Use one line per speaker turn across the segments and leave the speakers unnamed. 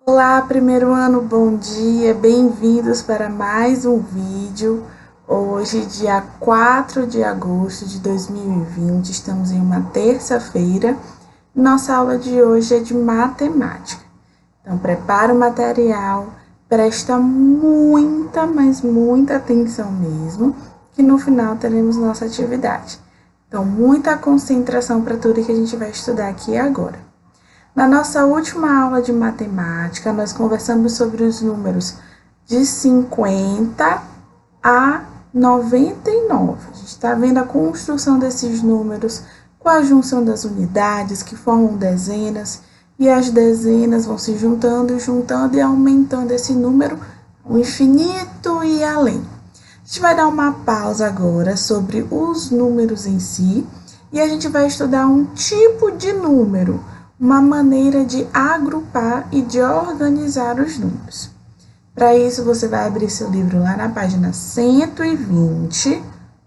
Olá, primeiro ano, bom dia, bem-vindos para mais um vídeo. Hoje, dia 4 de agosto de 2020, estamos em uma terça-feira. Nossa aula de hoje é de matemática. Então, prepara o material, presta muita, mas muita atenção mesmo, que no final teremos nossa atividade. Então, muita concentração para tudo que a gente vai estudar aqui agora. Na nossa última aula de matemática, nós conversamos sobre os números de 50 a 99. A gente está vendo a construção desses números com a junção das unidades que formam dezenas, e as dezenas vão se juntando e aumentando esse número ao infinito e além. A gente vai dar uma pausa agora sobre os números em si e a gente vai estudar um tipo de número, uma maneira de agrupar e de organizar os números. Para isso, você vai abrir seu livro lá na página 120,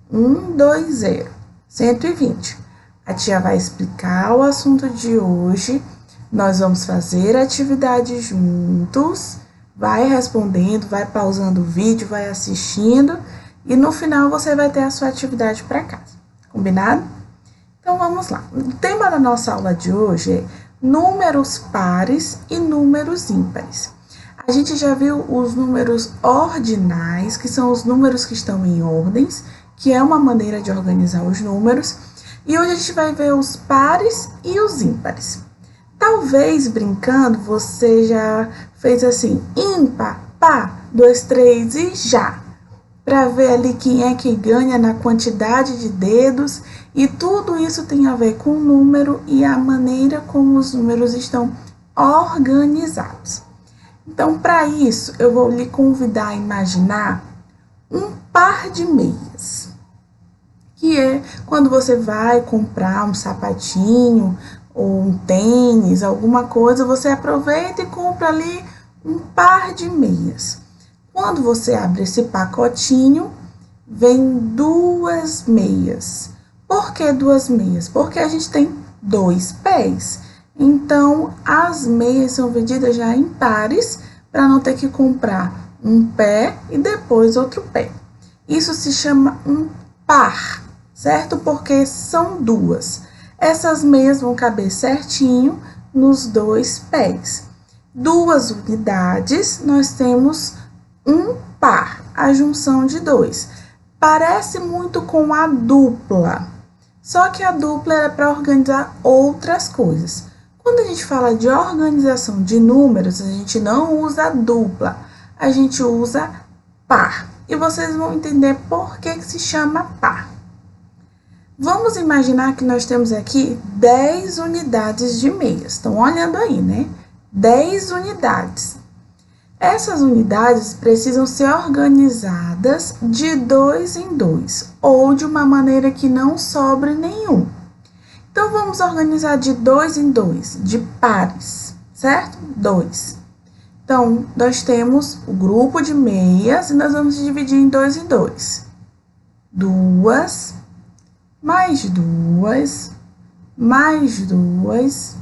120, 120. A tia vai explicar o assunto de hoje, nós vamos fazer a atividade juntos, vai respondendo, vai pausando o vídeo, vai assistindo e no final você vai ter a sua atividade para casa, combinado? Então vamos lá. O tema da nossa aula de hoje é números pares e números ímpares. A gente já viu os números ordinais, que são os números que estão em ordens, que é uma maneira de organizar os números. E hoje a gente vai ver os pares e os ímpares. Talvez, brincando, você já fez assim, ímpar, pá, 2, 3 e já. Para ver ali quem é que ganha na quantidade de dedos. E tudo isso tem a ver com o número e a maneira como os números estão organizados. Então, para isso, eu vou lhe convidar a imaginar um par de meias, que é quando você vai comprar um sapatinho ou um tênis, alguma coisa, você aproveita e compra ali um par de meias. Quando você abre esse pacotinho, vem duas meias. Por que duas meias? Porque a gente tem 2 pés. Então, as meias são vendidas já em pares, para não ter que comprar um pé e depois outro pé. Isso se chama um par, certo? Porque são duas. Essas meias vão caber certinho nos 2 pés. Duas unidades, nós temos um par, a junção de 2. Parece muito com a dupla. Só que a dupla é para organizar outras coisas. Quando a gente fala de organização de números, a gente não usa dupla, a gente usa par. E vocês vão entender por que se chama par. Vamos imaginar que nós temos aqui 10 unidades de meias. Estão olhando aí, né? 10 unidades. Essas unidades precisam ser organizadas de 2 em 2, ou de uma maneira que não sobre nenhum. Então, vamos organizar de 2 em 2, de pares, certo? 2. Então, nós temos o grupo de meias e nós vamos dividir em 2 em 2. 2, mais 2, mais 2,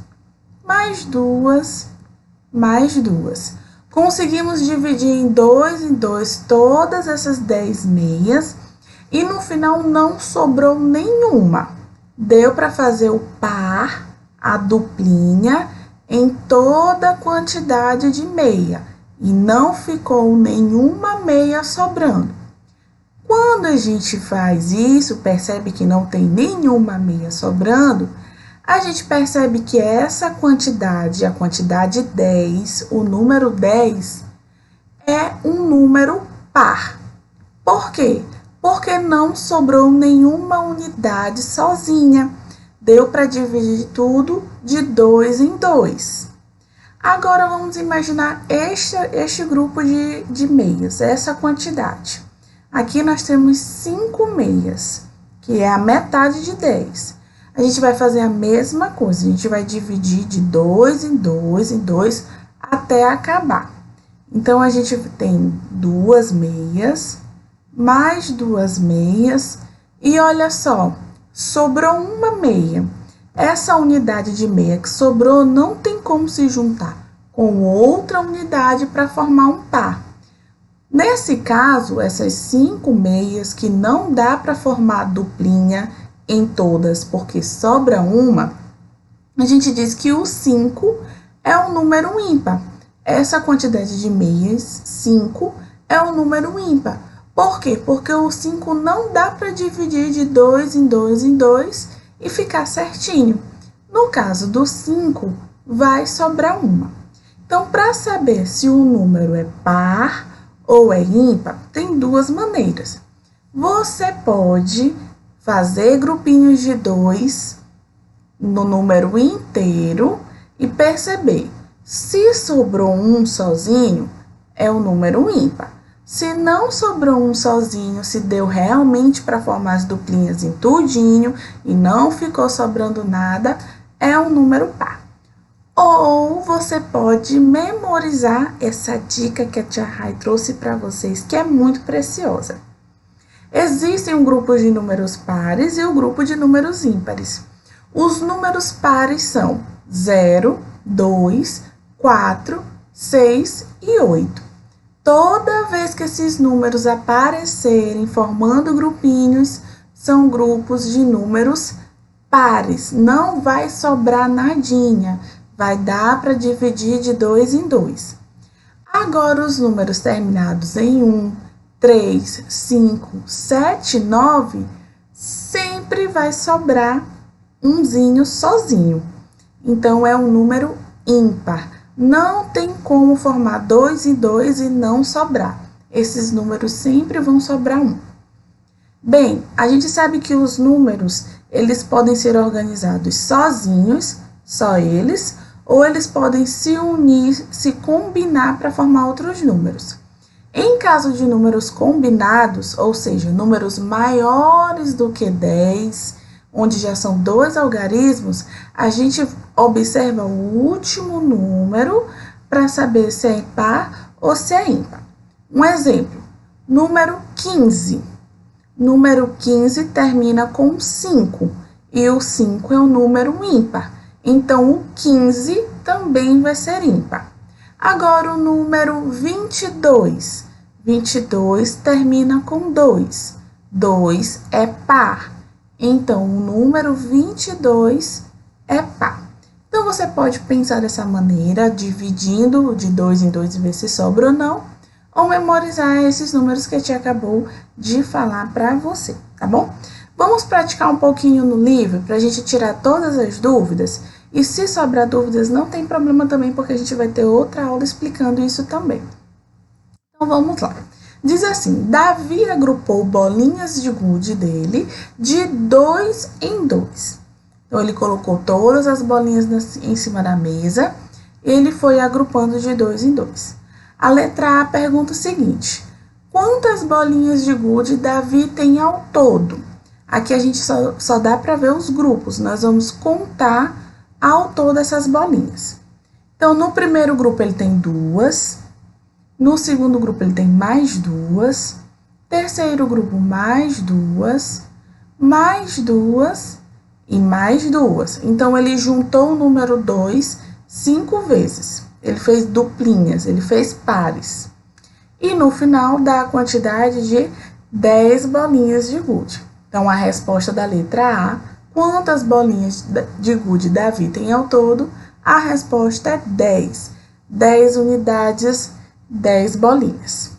mais 2, mais 2. Conseguimos dividir em 2 todas essas 10 meias e no final não sobrou nenhuma. Deu para fazer o par, a duplinha, em toda a quantidade de meia e não ficou nenhuma meia sobrando. Quando a gente faz isso, percebe que não tem nenhuma meia sobrando, a gente percebe que essa quantidade, a quantidade 10, o número 10, é um número par. Por quê? Porque não sobrou nenhuma unidade sozinha. Deu para dividir tudo de 2 em 2. Agora, vamos imaginar este grupo de meias, essa quantidade. Aqui nós temos 5 meias, que é a metade de 10. A gente vai fazer a mesma coisa, a gente vai dividir de 2 em 2 em 2 até acabar. Então, a gente tem 2 meias, mais 2 meias, e olha só, sobrou uma meia. Essa unidade de meia que sobrou não tem como se juntar com outra unidade para formar um par. Nesse caso, essas 5 meias que não dá para formar duplinha em todas, porque sobra uma, a gente diz que o 5 é um número ímpar. Essa quantidade de meias, 5, é um número ímpar. Por quê? Porque o 5 não dá para dividir de 2 em 2 em 2 e ficar certinho. No caso do 5, vai sobrar uma. Então, para saber se o número é par ou é ímpar, tem 2 maneiras. Você pode fazer grupinhos de 2 no número inteiro e perceber. Se sobrou um sozinho, é o número ímpar. Se não sobrou um sozinho, se deu realmente para formar as duplinhas em tudinho e não ficou sobrando nada, é um número par. Ou você pode memorizar essa dica que a tia Rai trouxe para vocês, que é muito preciosa. Existem um grupo de números pares e o grupo de números ímpares. Os números pares são 0, 2, 4, 6 e 8. Toda vez que esses números aparecerem formando grupinhos, são grupos de números pares. Não vai sobrar nadinha, vai dar para dividir de 2 em 2. Agora, os números terminados em 1, 3, 5, 7, 9, sempre vai sobrar umzinho sozinho. Então, é um número ímpar. Não tem como formar 2 em 2 e não sobrar. Esses números sempre vão sobrar 1. Bem, a gente sabe que os números, eles podem ser organizados sozinhos, só eles, ou eles podem se unir, se combinar para formar outros números. Em caso de números combinados, ou seja, números maiores do que 10, onde já são 2 algarismos, a gente observa o último número para saber se é par ou se é ímpar. Um exemplo, número 15. Número 15 termina com 5 e o 5 é um número ímpar. Então, o 15 também vai ser ímpar. Agora, o número 22. 22 termina com 2. 2 é par. Então, o número 22 é par. Então, você pode pensar dessa maneira, dividindo de 2 em 2 e ver se sobra ou não, ou memorizar esses números que a tia acabou de falar para você, tá bom? Vamos praticar um pouquinho no livro para a gente tirar todas as dúvidas. E se sobrar dúvidas, não tem problema também, porque a gente vai ter outra aula explicando isso também. Então, vamos lá. Diz assim, Davi agrupou bolinhas de gude dele de 2 em 2. Então, ele colocou todas as bolinhas em cima da mesa e ele foi agrupando de 2 em 2. A letra A pergunta o seguinte, quantas bolinhas de gude Davi tem ao todo? Aqui a gente só dá para ver os grupos, nós vamos contar ao todo essas bolinhas. Então, no primeiro grupo ele tem 2, no segundo grupo ele tem mais 2, terceiro grupo mais 2 e mais 2. Então, ele juntou o número 2 5 vezes. Ele fez duplinhas, ele fez pares. E no final dá a quantidade de 10 bolinhas de gude. Então, a resposta da letra A, quantas bolinhas de gude Davi tem ao todo? A resposta é 10. 10 unidades, 10 bolinhas.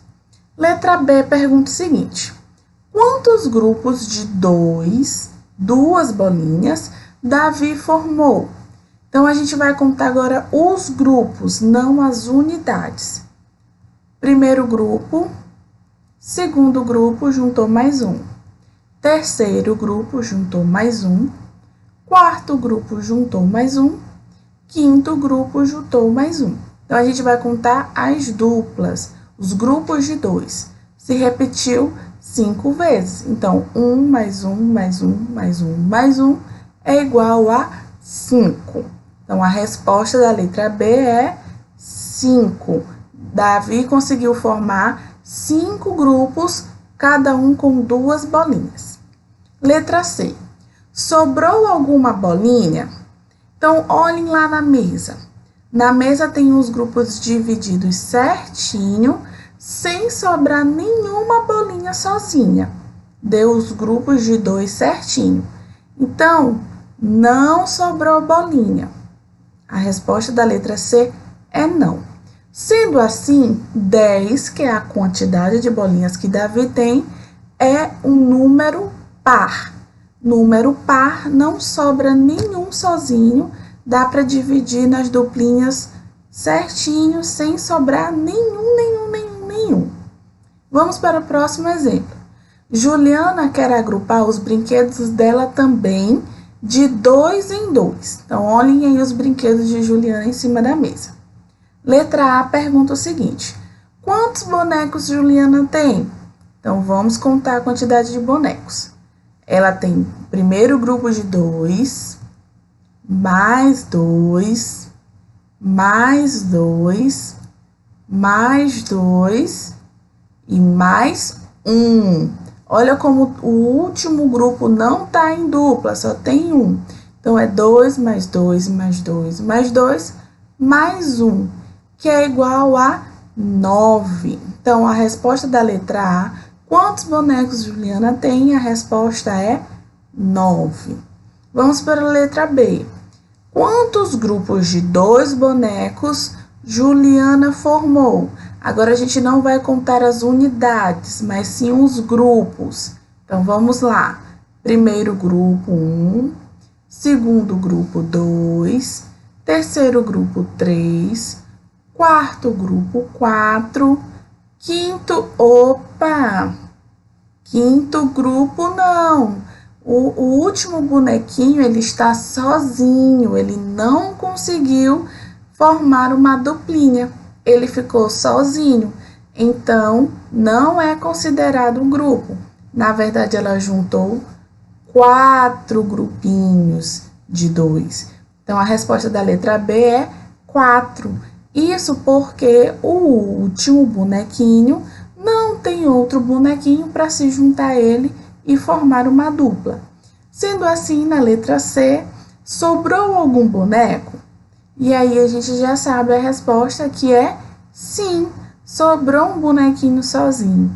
Letra B pergunta o seguinte, quantos grupos de 2 bolinhas Davi formou? Então, a gente vai contar agora os grupos, não as unidades. Primeiro grupo, segundo grupo, juntou mais um. Terceiro grupo, juntou mais um. Quarto grupo, juntou mais um. Quinto grupo, juntou mais um. Então, a gente vai contar as duplas, os grupos de 2. Se repetiu 5 vezes. Então, 1 mais 1 mais 1 mais 1 mais 1 é igual a 5. Então, a resposta da letra B é 5. Davi conseguiu formar 5 grupos, cada um com 2 bolinhas. Letra C. Sobrou alguma bolinha? Então, olhem lá na mesa. Na mesa tem os grupos divididos certinho, sem sobrar nenhuma bolinha sozinha. Deu os grupos de 2 certinho. Então, não sobrou bolinha. A resposta da letra C é não. Sendo assim, 10, que é a quantidade de bolinhas que Davi tem, é um número par. Número par não sobra nenhum sozinho, dá para dividir nas duplinhas certinho, sem sobrar nenhum. Vamos para o próximo exemplo. Juliana quer agrupar os brinquedos dela também de 2 em 2. Então, olhem aí os brinquedos de Juliana em cima da mesa. Letra A pergunta o seguinte: quantos bonecos Juliana tem? Então, vamos contar a quantidade de bonecos. Ela tem o primeiro grupo de 2, mais 2, mais 2, mais 2 e mais 1. Olha como o último grupo não está em dupla, só tem 1. Então, é 2 mais 2 mais 2 mais 2 mais 1, que é igual a 9. Então, a resposta da letra A, quantos bonecos Juliana tem? A resposta é 9. Vamos para a letra B. Quantos grupos de 2 bonecos Juliana formou? Agora, a gente não vai contar as unidades, mas sim os grupos. Então, vamos lá. Primeiro grupo, 1. Segundo grupo, 2. Terceiro grupo, 3. Quarto grupo, 4. Quinto grupo, não. O último bonequinho, ele está sozinho. Ele não conseguiu formar uma duplinha. Ele ficou sozinho, então não é considerado um grupo. Na verdade, ela juntou 4 grupinhos de 2. Então, a resposta da letra B é 4. Isso porque o último bonequinho não tem outro bonequinho para se juntar a ele e formar uma dupla. Sendo assim, na letra C, sobrou algum boneco? E aí, a gente já sabe a resposta, que é sim, sobrou um bonequinho sozinho.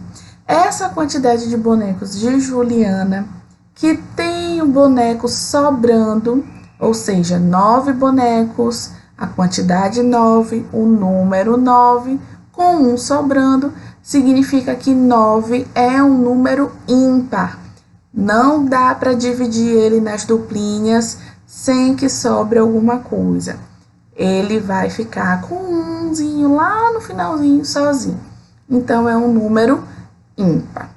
Essa quantidade de bonecos de Juliana, que tem o boneco sobrando, ou seja, 9 bonecos, a quantidade 9, o número 9, com 1 sobrando, significa que 9 é um número ímpar. Não dá para dividir ele nas duplinhas sem que sobre alguma coisa. Ele vai ficar com umzinho lá no finalzinho sozinho. Então, é um número ímpar.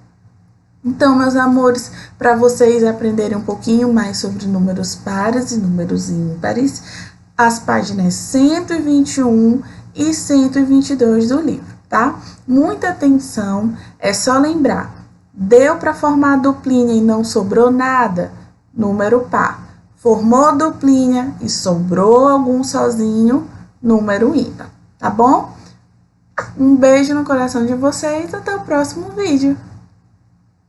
Então, meus amores, para vocês aprenderem um pouquinho mais sobre números pares e números ímpares, as páginas 121 e 122 do livro, tá? Muita atenção, é só lembrar. Deu para formar duplinha e não sobrou nada? Número par. Formou duplinha e sobrou algum sozinho? Número ímpar, tá bom? Um beijo no coração de vocês, até o próximo vídeo.